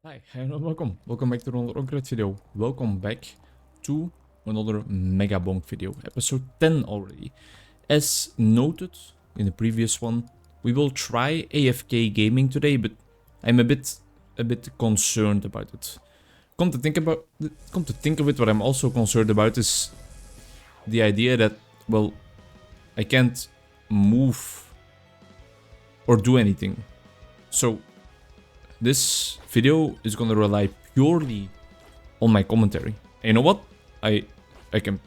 Hi and welcome. Welcome back to another Onkruid video. Welcome back to another Megabonk video. Episode 10 already. As noted in the previous one, we will try AFK gaming today, but I'm a bit concerned about it. Come to think of it, what I'm also concerned about is the idea that, well, I can't move or do anything. So this video is gonna rely purely on my commentary. And you know what? I can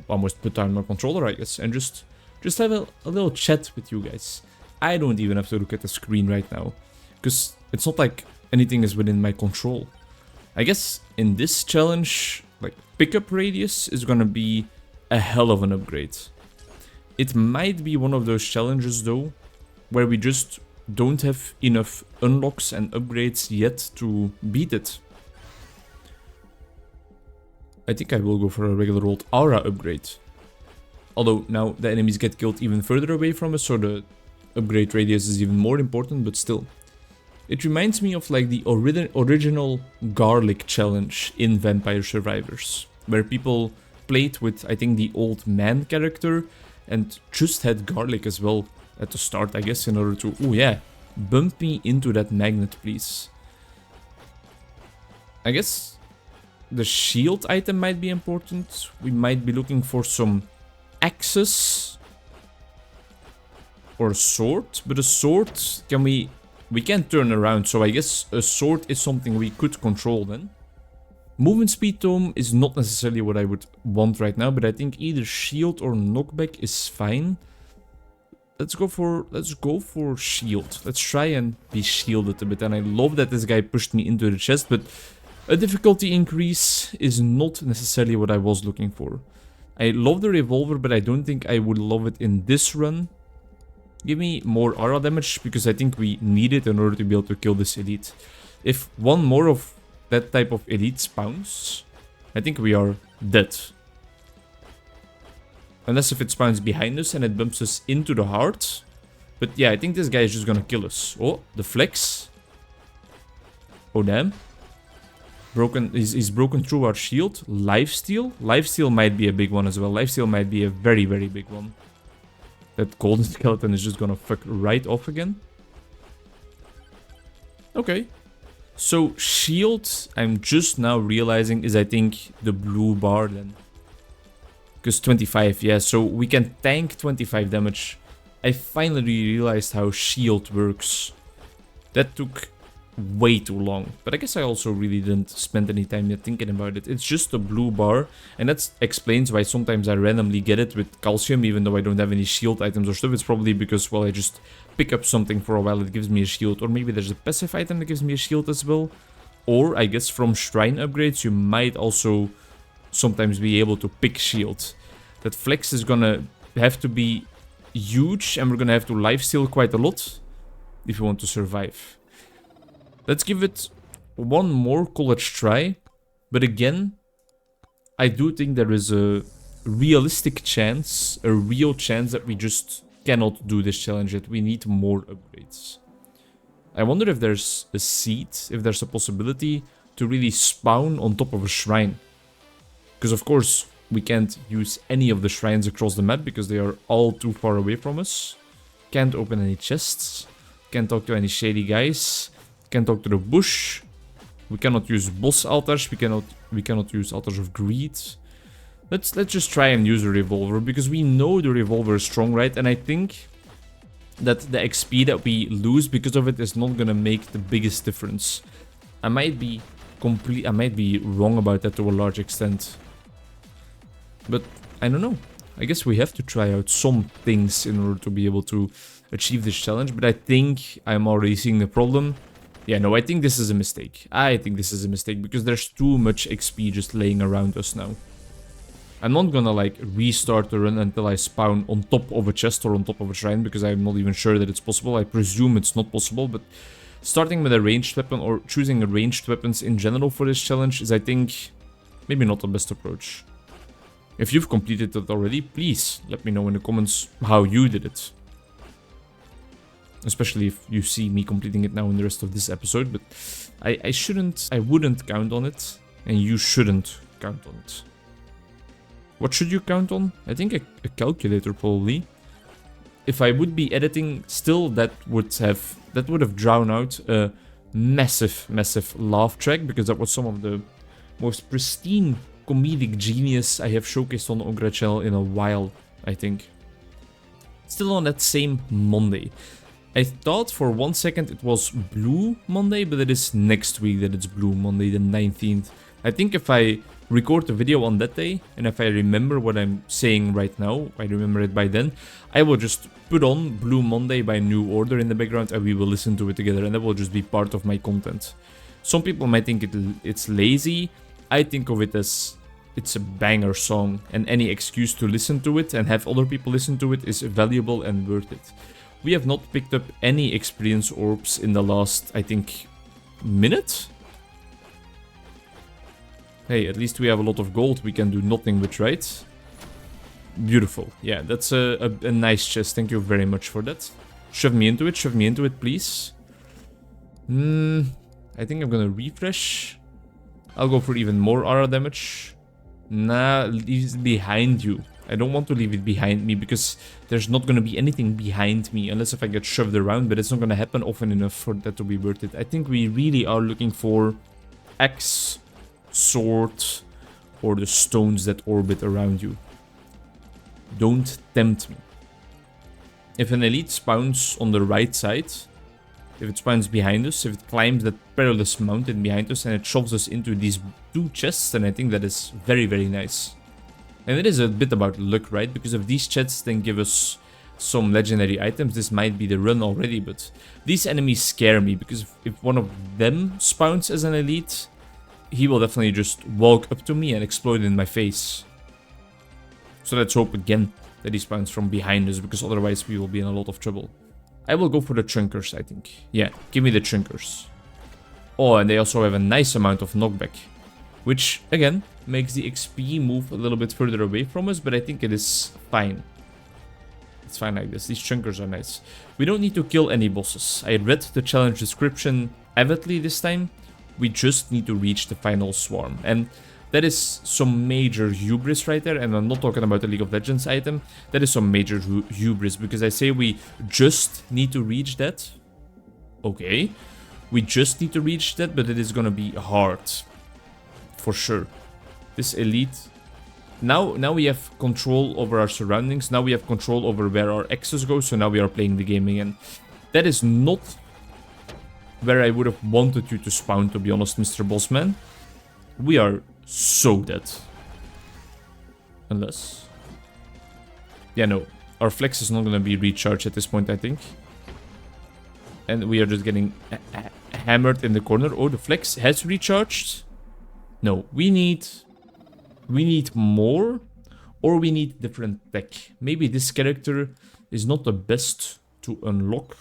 almost put down my controller, I guess, and just have a little chat with you guys. I don't even have to look at the screen right now, because it's not like anything is within my control. I guess in this challenge, like, pickup radius is gonna be a hell of an upgrade. It might be one of those challenges though, where we just don't have enough unlocks and upgrades yet to beat it. I think I will go for a regular old aura upgrade. Although now the enemies get killed even further away from us, so the upgrade radius is even more important, but still. It reminds me of like the original garlic challenge in Vampire Survivors, where people played with, I think, the old man character and just had garlic as well at the start, I guess, in order to... Oh yeah, bump me into that magnet, please. I guess the shield item might be important. We might be looking for some axes or a sword, but a sword, we can't turn around, so I guess a sword is something we could control then. Movement speed tome is not necessarily what I would want right now, but I think either shield or knockback is fine. Let's go for shield. Let's try and be shielded a bit. And I love that this guy pushed me into the chest, but a difficulty increase is not necessarily what I was looking for. I love the revolver, but I don't think I would love it in this run. Give me more aura damage, because I think we need it in order to be able to kill this elite. If one more of that type of elite spawns, I think we are dead. Unless if it spawns behind us and it bumps us into the heart. But yeah, I think this guy is just gonna kill us. Oh, the flex. Oh damn. He's broken through our shield. Lifesteal. Lifesteal might be a big one as well. Lifesteal might be a very, very big one. That golden skeleton is just gonna fuck right off again. Okay. So shield, I'm just now realizing, is I think the blue bar then. Because 25, yeah, so we can tank 25 damage. I finally realized how shield works. That took way too long. But I guess I also really didn't spend any time yet thinking about it. It's just a blue bar. And that explains why sometimes I randomly get it with calcium, even though I don't have any shield items or stuff. It's probably because, well, I just pick up something for a while, it gives me a shield. Or maybe there's a passive item that gives me a shield as well. Or, I guess, from shrine upgrades, you might also sometimes be able to pick shield. That flex is gonna have to be huge, and we're gonna have to lifesteal quite a lot if we want to survive. Let's give it one more college try, but again, I do think there is a realistic chance, a real chance that we just cannot do this challenge yet. We need more upgrades. I wonder if there's a seed, if there's a possibility to really spawn on top of a shrine. Because of course, we can't use any of the shrines across the map because they are all too far away from us. Can't open any chests. Can't talk to any shady guys. Can't talk to the bush. We cannot use boss altars. We cannot use altars of greed. Let's just try and use a revolver, because we know the revolver is strong, right? And I think that the XP that we lose because of it is not gonna make the biggest difference. I might be wrong about that to a large extent. But I don't know. I guess we have to try out some things in order to be able to achieve this challenge. But I think I'm already seeing the problem. Yeah, no, I think this is a mistake. I think this is a mistake because there's too much XP just laying around us now. I'm not gonna like restart the run until I spawn on top of a chest or on top of a shrine, because I'm not even sure that it's possible. I presume it's not possible, but starting with a ranged weapon or choosing ranged weapons in general for this challenge is, I think, maybe not the best approach. If you've completed it already, please let me know in the comments how you did it. Especially if you see me completing it now in the rest of this episode, but I wouldn't count on it, and you shouldn't count on it. What should you count on? I think a calculator probably. If I would be editing, still that would have drowned out a massive laugh track, because that was some of the most pristine comedic genius I have showcased on the Onkruid channel in a while, I think. Still on that same Monday. I thought for 1 second it was Blue Monday, but it is next week that it's Blue Monday, the 19th. I think if I record a video on that day, and if I remember what I'm saying right now, I remember it by then, I will just put on Blue Monday by New Order in the background and we will listen to it together, and that will just be part of my content. Some people might think it's lazy. I think of it as it's a banger song, and any excuse to listen to it and have other people listen to it is valuable and worth it. We have not picked up any experience orbs in the last, I think, minute? Hey, at least we have a lot of gold we can do nothing with, right? Beautiful. Yeah, that's a nice chest. Thank you very much for that. Shove me into it, please. I think I'm gonna refresh. I'll go for even more aura damage. Nah, leave it behind you. I don't want to leave it behind me, because there's not going to be anything behind me, unless if I get shoved around, but it's not going to happen often enough for that to be worth it. I think we really are looking for axe, sword, or the stones that orbit around you. Don't tempt me. If an elite spawns on the right side, if it spawns behind us, if it climbs that perilous mountain behind us and it shoves us into these 2 chests, then I think that is very, very nice. And it is a bit about luck, right? Because if these chests then give us some legendary items, this might be the run already, but these enemies scare me, because if one of them spawns as an elite, he will definitely just walk up to me and explode in my face. So let's hope again that he spawns from behind us, because otherwise we will be in a lot of trouble. I will go for the chunkers, I think. Yeah, give me the chunkers. Oh, and they also have a nice amount of knockback, which, again, makes the XP move a little bit further away from us, but I think it is fine. It's fine like this. These chunkers are nice. We don't need to kill any bosses. I read the challenge description avidly this time. We just need to reach the final swarm. And that is some major hubris right there, and I'm not talking about the League of Legends item. That is some major hubris, because I say we just need to reach that. Okay. We just need to reach that, but it is gonna be hard. For sure. This elite... Now we have control over our surroundings. Now we have control over where our axes go, so now we are playing the game again. That is not where I would have wanted you to spawn, to be honest, Mr. Bossman. We are so dead. Unless... Yeah, no. Our flex is not going to be recharged at this point, I think. And we are just getting hammered in the corner. Oh, the flex has recharged. No, we need more, or we need different tech. Maybe this character is not the best to unlock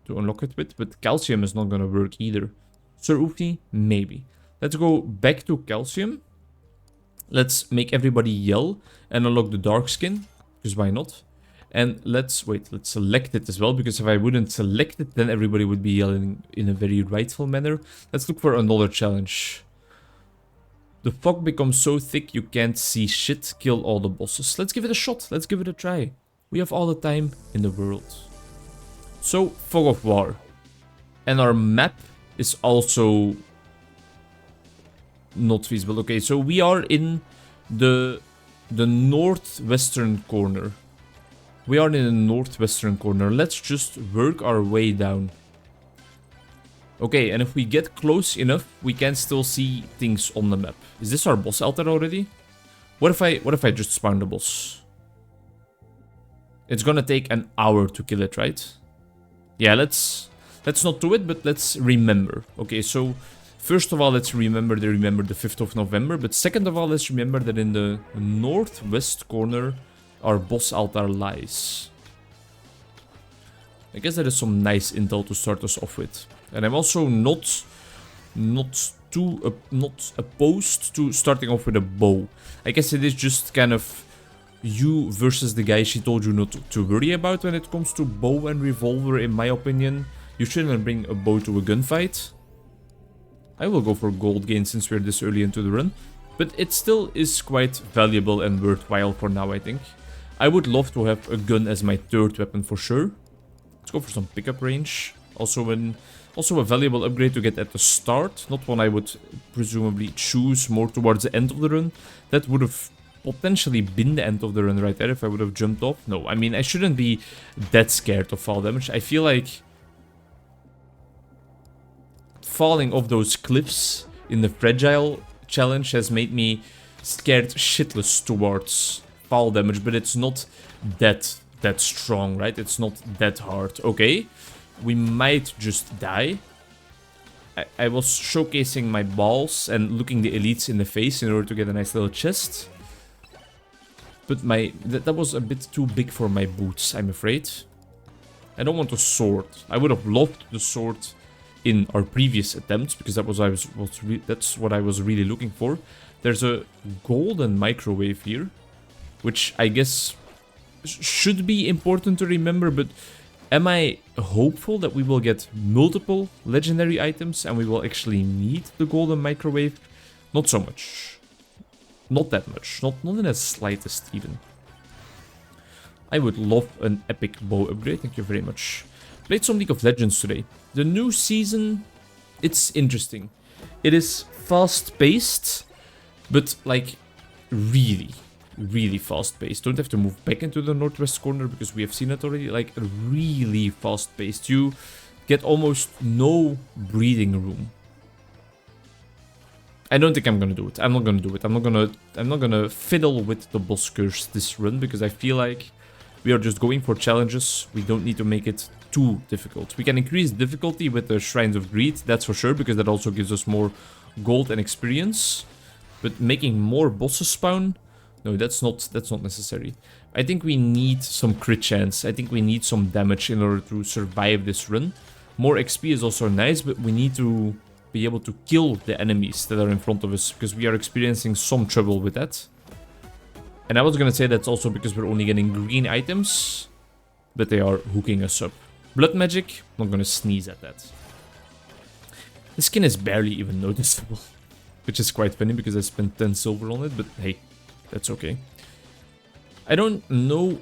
it with, but calcium is not gonna work either. Sir Oofy, maybe. Let's go back to calcium. Let's make everybody yell and unlock the dark skin, because why not? And let's select it as well, because if I wouldn't select it, then everybody would be yelling in a very rightful manner. Let's look for another challenge. The fog becomes so thick you can't see shit. Kill all the bosses. Let's give it a shot. Let's give it a try. We have all the time in the world. So, Fog of War. And our map is also not feasible. Okay, so we are in the northwestern corner. We are in the northwestern corner. Let's just work our way down. Okay, and if we get close enough, we can still see things on the map. Is this our boss altar already? What if I just spawn the boss? It's gonna take an hour to kill it, right? Yeah, let's not do it, but let's remember. Okay, so first of all, let's remember the 5th of November. But second of all, let's remember that in the northwest corner, our boss altar lies. I guess that is some nice intel to start us off with. And I'm also not opposed to starting off with a bow. I guess it is just kind of you versus the guy she told you not to worry about when it comes to bow and revolver, in my opinion. You shouldn't bring a bow to a gunfight. I will go for gold gain since we're this early into the run. But it still is quite valuable and worthwhile for now, I think. I would love to have a gun as my third weapon for sure. Let's go for some pickup range. Also a valuable upgrade to get at the start. Not one I would presumably choose more towards the end of the run. That would have potentially been the end of the run right there if I would have jumped off. No, I mean, I shouldn't be that scared of fall damage. I feel like falling off those cliffs in the fragile challenge has made me scared shitless towards fall damage, but it's not that strong, right? It's not that hard. Okay, we might just die. I was showcasing my balls and looking the elites in the face in order to get a nice little chest. But that was a bit too big for my boots, I'm afraid. I don't want a sword. I would have loved the sword in our previous attempts, because that's what I was really looking for. There's a golden microwave here, which I guess should be important to remember, but am I hopeful that we will get multiple legendary items and we will actually need the golden microwave? Not so much. Not that much. Not in the slightest even. I would love an epic bow upgrade, thank you very much. Played some League of Legends today. The new season, it's interesting. It is fast-paced, but like really fast-paced. Don't have to move back into the northwest corner because we have seen it already. Like really fast-paced. You get almost no breathing room. I don't think I'm gonna do it. I'm not gonna do it. I'm not gonna fiddle with the boss curse this run because I feel like we are just going for challenges. We don't need to make it too difficult. We can increase difficulty with the Shrines of Greed, that's for sure, because that also gives us more gold and experience. But making more bosses spawn, no, that's not necessary. I think we need some crit chance. I think we need some damage in order to survive this run. More XP is also nice, but we need to be able to kill the enemies that are in front of us, because we are experiencing some trouble with that. And I was gonna say that's also because we're only getting green items, but they are hooking us up. Blood magic, I'm not gonna sneeze at that. The skin is barely even noticeable, which is quite funny because I spent 10 silver on it, but hey, that's okay. I don't know.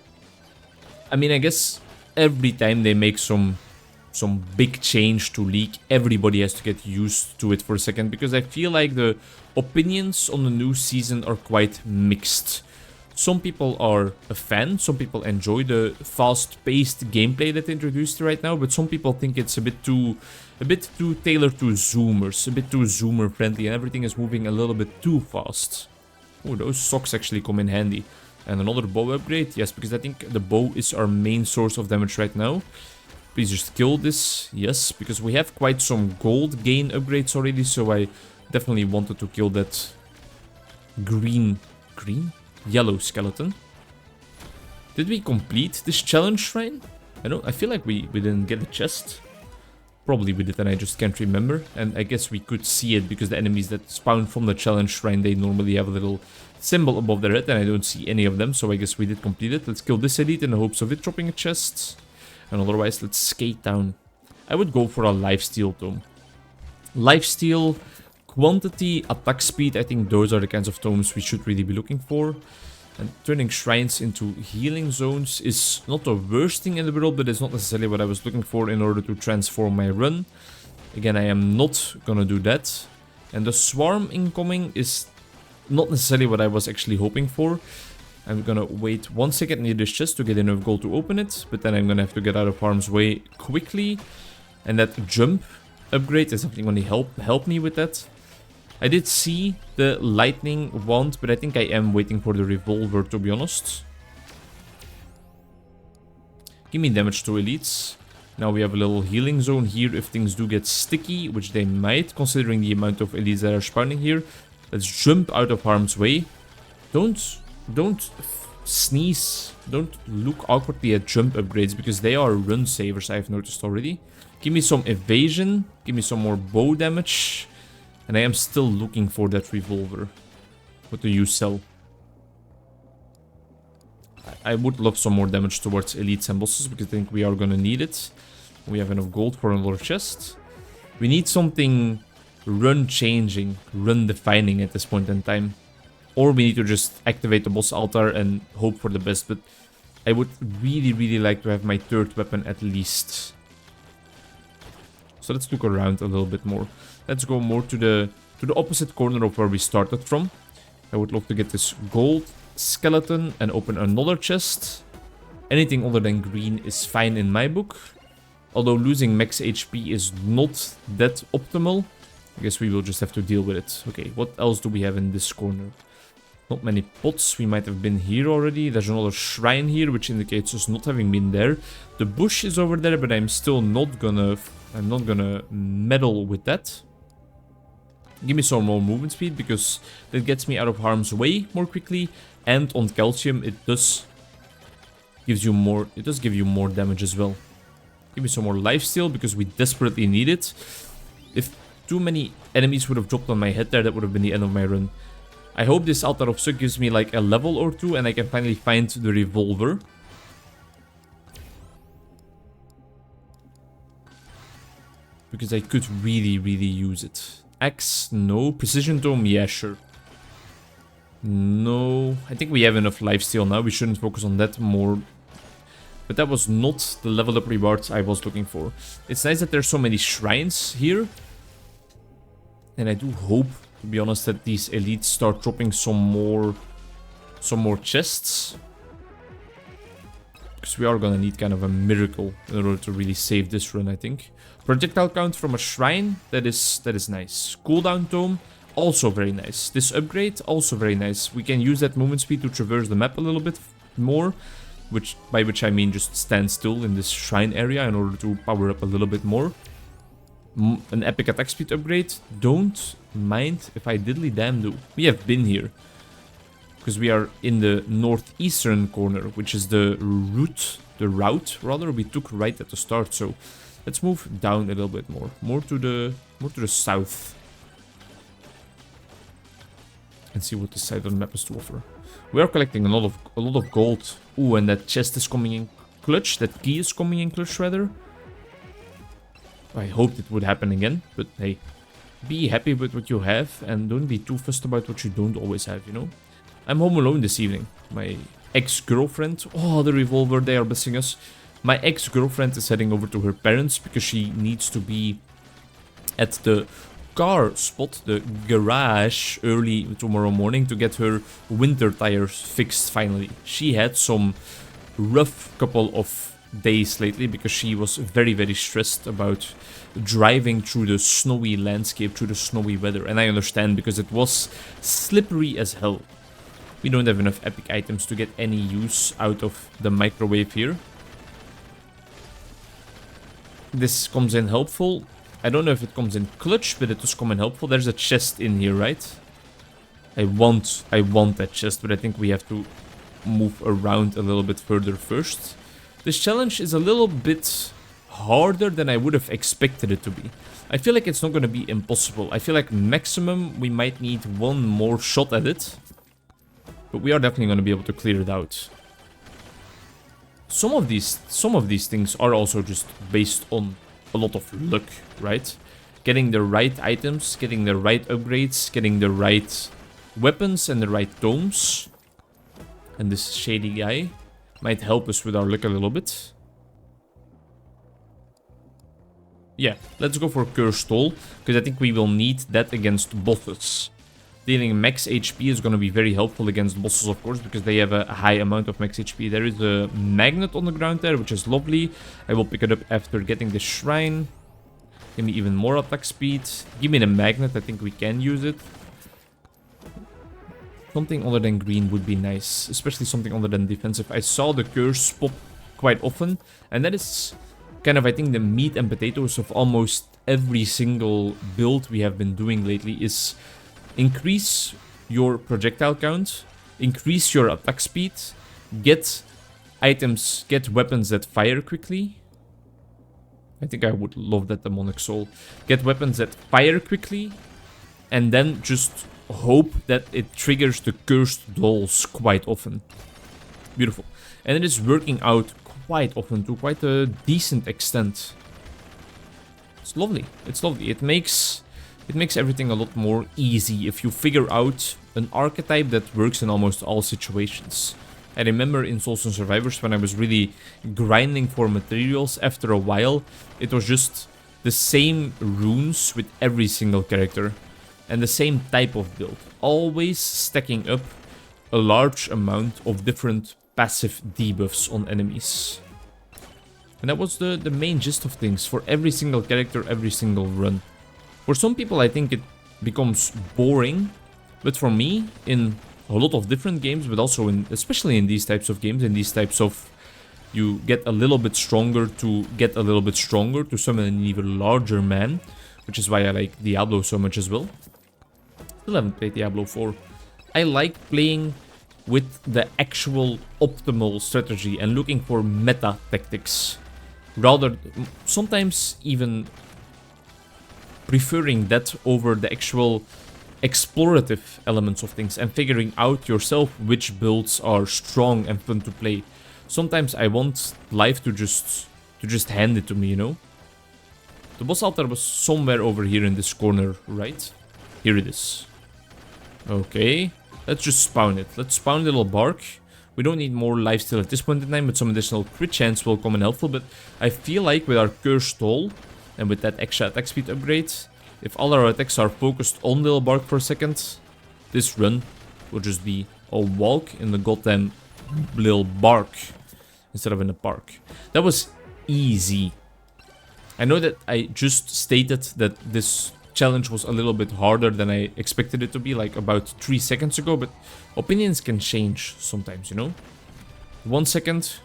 I mean, I guess every time they make some big change to League, everybody has to get used to it for a second, because I feel like the opinions on the new season are quite mixed. Some people are a fan, some people enjoy the fast-paced gameplay that they introduced right now, but some people think it's a bit too tailored to zoomers, a bit too zoomer friendly, and everything is moving a little bit too fast. Oh, those socks actually come in handy. And another bow upgrade, yes, because I think the bow is our main source of damage right now. Please just kill this, yes, because we have quite some gold gain upgrades already, so I definitely wanted to kill that yellow skeleton. Did we complete this challenge shrine? I feel like we didn't get the chest. Probably we did and I just can't remember. And I guess we could see it because the enemies that spawn from the challenge shrine, they normally have a little symbol above their head and I don't see any of them. So I guess we did complete it. Let's kill this elite in the hopes of it dropping a chest. And otherwise, let's skate down. I would go for a lifesteal tome. Lifesteal, quantity, attack speed, I think those are the kinds of tomes we should really be looking for. And turning shrines into healing zones is not the worst thing in the world, but it's not necessarily what I was looking for in order to transform my run. Again, I am not gonna do that. And the swarm incoming is not necessarily what I was actually hoping for. I'm gonna wait 1 second near this chest to get enough gold to open it, but then I'm gonna have to get out of harm's way quickly. And that jump upgrade is something gonna help me with that. I did see the lightning wand, but I think I am waiting for the revolver, to be honest. Give me damage to elites. Now we have a little healing zone here if things do get sticky, which they might, considering the amount of elites that are spawning here. Let's jump out of harm's way. Don't sneeze. Don't look awkwardly at jump upgrades, because they are run savers, I've noticed already. Give me some evasion. Give me some more bow damage. And I am still looking for that revolver. What do you sell? I would love some more damage towards elites and bosses, because I think we are gonna need it. We have enough gold for another chest. We need something run-changing, run-defining at this point in time. Or we need to just activate the boss altar and hope for the best, but I would really, really like to have my third weapon at least. So let's look around a little bit more. Let's go more to the opposite corner of where we started from. I would love to get this gold skeleton and open another chest. Anything other than green is fine in my book. Although losing max HP is not that optimal. I guess we will just have to deal with it. Okay, what else do we have in this corner? Not many pots. We might have been here already. There's another shrine here, which indicates us not having been there. The bush is over there, but I'm still not gonna... I'm not gonna meddle with that. Give me some more movement speed, because that gets me out of harm's way more quickly. And on calcium, it does give you more damage as well. Give me some more lifesteal, because we desperately need it. If too many enemies would have dropped on my head there, that would have been the end of my run. I hope this Altar of Suk gives me like a level or two, and I can finally find the revolver. Because I could really, really use it. Axe, no. Precision Tome, yeah, sure. No. I think we have enough lifesteal now. We shouldn't focus on that more. But that was not the level up rewards I was looking for. It's nice that there's so many shrines here. And I do hope, to be honest, that these elites start dropping some more chests. Because we are gonna need kind of a miracle in order to really save this run, I think. Projectile count from a shrine, that is nice. Cooldown tome, also very nice. This upgrade, also very nice. We can use that movement speed to traverse the map a little bit more. By which I mean just stand still in this shrine area in order to power up a little bit more. An epic attack speed upgrade, don't mind if I diddly damn do. We have been here. Because we are in the northeastern corner, which is the route we took right at the start. So let's move down a little bit more to the south, and see what the side of the map has to offer. We are collecting a lot of gold. Ooh, and that chest is coming in clutch. That key is coming in clutch, rather. I hoped it would happen again, but hey, be happy with what you have and don't be too fussed about what you don't always have, you know. I'm home alone this evening. My ex-girlfriend... Oh, the revolver, they are blessing us. My ex-girlfriend is heading over to her parents because she needs to be at the car spot, the garage, early tomorrow morning to get her winter tires fixed finally. She had some rough couple of days lately because she was very, very stressed about driving through the snowy landscape, through the snowy weather. And I understand because it was slippery as hell. We don't have enough epic items to get any use out of the microwave here. This comes in helpful. I don't know if it comes in clutch, but it does come in helpful. There's a chest in here, right? I want that chest, but I think we have to move around a little bit further first. This challenge is a little bit harder than I would have expected it to be. I feel like it's not going to be impossible. I feel like maximum we might need one more shot at it. But we are definitely going to be able to clear it out. Some of these things are also just based on a lot of luck, right? Getting the right items, getting the right upgrades, getting the right weapons and the right tomes. And this shady guy might help us with our luck a little bit. Yeah, let's go for Cursed Toll, because I think we will need that against bosses. Dealing max HP is going to be very helpful against bosses, of course, because they have a high amount of max HP. There is a magnet on the ground there, which is lovely. I will pick it up after getting the shrine. Give me even more attack speed. Give me the magnet, I think we can use it. Something other than green would be nice, especially something other than defensive. I saw the curse pop quite often, and that is kind of, I think, the meat and potatoes of almost every single build we have been doing lately is increase your projectile count, increase your attack speed, get items, get weapons that fire quickly. I think I would love that demonic soul. Get weapons that fire quickly, and then just hope that it triggers the cursed dolls quite often. Beautiful. And it is working out quite often to quite a decent extent. It's lovely. It's lovely. It makes everything a lot more easy if you figure out an archetype that works in almost all situations. I remember in Souls and Survivors when I was really grinding for materials, after a while it was just the same runes with every single character and the same type of build, always stacking up a large amount of different passive debuffs on enemies. And that was the main gist of things for every single character, every single run. For some people I think it becomes boring, but for me, in a lot of different games, but also especially in these types of games, in these types of you get a little bit stronger to get a little bit stronger to summon an even larger man, which is why I like Diablo so much as well. Still haven't played Diablo 4. I like playing with the actual optimal strategy and looking for meta tactics, rather sometimes even preferring that over the actual explorative elements of things and figuring out yourself which builds are strong and fun to play. Sometimes I want life to just hand it to me, you know? The boss altar was somewhere over here in this corner, right? Here it is. Okay, let's just spawn it. Let's spawn a little bark. We don't need more lifesteal at this point in time, but some additional crit chance will come in helpful. But I feel like with our cursed toll and with that extra attack speed upgrade, if all our attacks are focused on little bark for a second, this run will just be a walk in the goddamn little bark instead of in a park. That was easy. I know that I just stated that this challenge was a little bit harder than I expected it to be, like about 3 seconds ago, but opinions can change sometimes, you know? 1 second,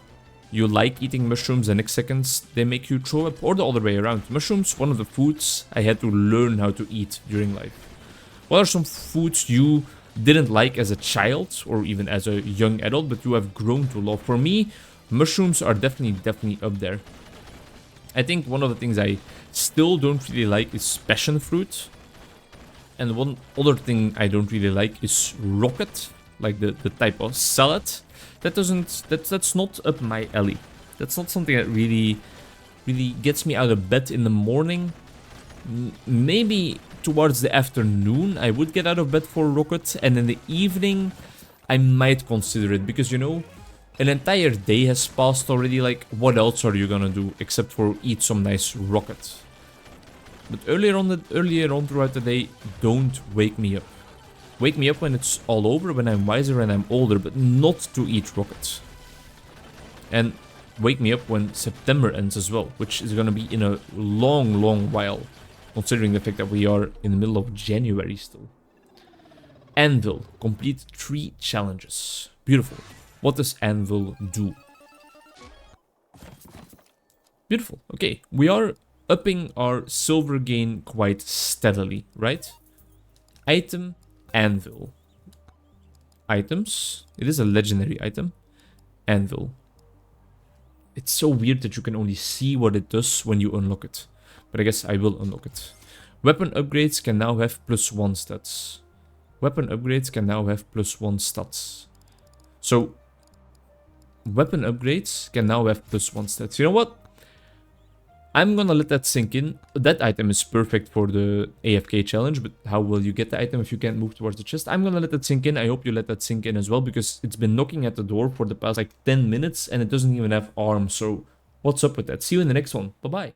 you like eating mushrooms, the next seconds, they make you throw up, or the other way around. Mushrooms, one of the foods I had to learn how to eat during life. What are some foods you didn't like as a child, or even as a young adult, but you have grown to love? For me, mushrooms are definitely up there. I think one of the things I still don't really like is passion fruit. And one other thing I don't really like is rocket, like the type of salad. That's not up my alley. That's not something that really gets me out of bed in the morning. Maybe towards the afternoon I would get out of bed for rocket, and in the evening I might consider it, because you know, an entire day has passed already. Like, what else are you gonna do except for eat some nice rocket? But earlier on throughout the day, don't wake me up. Wake me up when it's all over, when I'm wiser and I'm older, but not to eat rockets. And wake me up when September ends as well, which is gonna be in a long while, considering the fact that we are in the middle of January still. Anvil, complete 3 challenges. Beautiful. What does Anvil do? Beautiful. Okay, we are upping our silver gain quite steadily, right? Item, Anvil. Items. It is a legendary item. Anvil. It's so weird that you can only see what it does when you unlock it. But I guess I will unlock it. Weapon upgrades can now have +1 stats. Weapon upgrades can now have +1 stats. So, weapon upgrades can now have +1 stats. You know what? I'm gonna let that sink in. That item is perfect for the AFK challenge, but how will you get the item if you can't move towards the chest? I'm gonna let that sink in. I hope you let that sink in as well, because it's been knocking at the door for the past like 10 minutes and it doesn't even have arms. So what's up with that? See you in the next one. Bye-bye.